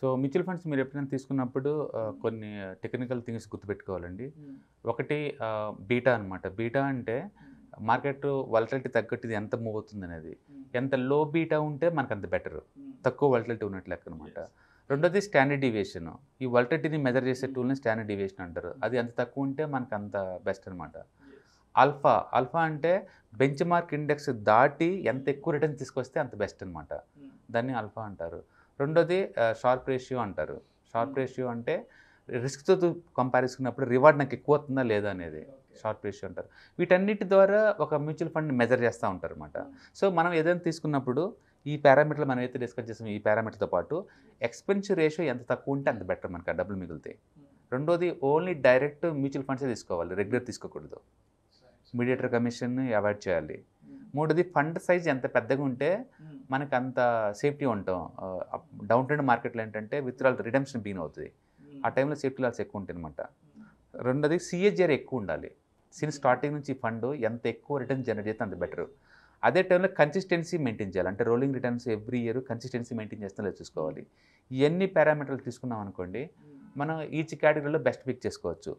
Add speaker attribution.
Speaker 1: So mutual funds మీరు ఎప్పుడైనా తీసుకున్నప్పుడు కొన్ని టెక్నికల్ థింగ్స్ గుర్తుపెట్టుకోవాలండి. ఒకటి బీటా అనమాట. బీటా అంటే మార్కెట్ వాలటిలిటీ తగ్గట్టు ఇది ఎంత మూవ్ అవుతుందనేది. ఎంత లో బీటా ఉంటే మనకంత బెటరు. తక్కువ వాలటిలిటీ ఉన్నట్టు లెక్కనమాట. రెండోది స్టాండర్డ్ డీవియేషన్. ఈ వాలటిలిటీని మెజర్ చేసే టూల్‌ని స్టాండర్డ్ డీవియేషన్ అంటారు. అది ఎంత తక్కువ ఉంటే మనకంత బెస్ట్ అనమాట. ఆల్ఫా, ఆల్ఫా అంటే బెంచ్ మార్క్ ఇండెక్స్ దాటి ఎంత ఎక్కువ రిటర్న్ తీసుకొస్తే అంత బెస్ట్ అనమాట. దాన్ని ఆల్ఫా అంటారు. రెండోది షార్ప్ రేషియో అంటారు. షార్ప్ రేషియో అంటే రిస్క్‌తో కంపేర్ చేసుకున్నప్పుడు రివార్డ్ నాకు ఎక్కువ వస్తుందా లేదా అనేది షార్ప్ రేషియో అంటారు. వీటన్నిటి ద్వారా ఒక మ్యూచువల్ ఫండ్‌ని మెజర్ చేస్తా ఉంటారనమాట. సో, మనం ఏదైనా తీసుకున్నప్పుడు ఈ పారామీటర్లు మనం ఏదైతే డిస్కస్ చేసామో ఈ పారామీటర్‌తో పాటు ఎక్స్‌పెన్సివ్ రేషియో ఎంత తక్కువ ఉంటే అంత బెటర్ మనకు ఆ డబ్బులు మిగులుతాయి. రెండోది ఓన్లీ డైరెక్ట్ మ్యూచువల్ ఫండ్సే తీసుకోవాలి. రెగ్యులర్ తీసుకోకూడదు. మీడియేటర్ కమిషన్‌ని అవాయిడ్ చేయాలి. మూడోది ఫండ్ సైజ్ ఎంత పెద్దగా ఉంటే మనకంత సేఫ్టీ ఉంటాం. డౌన్ ట్రెండ్ మార్కెట్‌లో ఏంటంటే విత్‌డ్రాయల్ రిడెంప్షన్ బిగిన్ అవుతది. ఆ టైంలో సేఫ్టీ లాస్ ఎక్కువ ఉంటాయనమాట. రెండోది సీఏజీఆర్ ఎక్కువ ఉండాలి. సిన్స్ స్టార్టింగ్ నుంచి ఫండ్ ఎంత ఎక్కువ రిటర్న్ జనరేట్ చేస్తే అంత బెటరు. అదే టైంలో కన్సిస్టెన్సీ మెయింటైన్ చేయాలి. అంటే rolling returns every year consistency maintain చేస్తుందో లేదో చూసుకోవాలి. ఇయన్నీ పారామీటర్లు తీసుకున్నాం అనుకోండి, మనం ఈచ్ కేటగిరీలో బెస్ట్ పిక్ చేసుకోవచ్చు.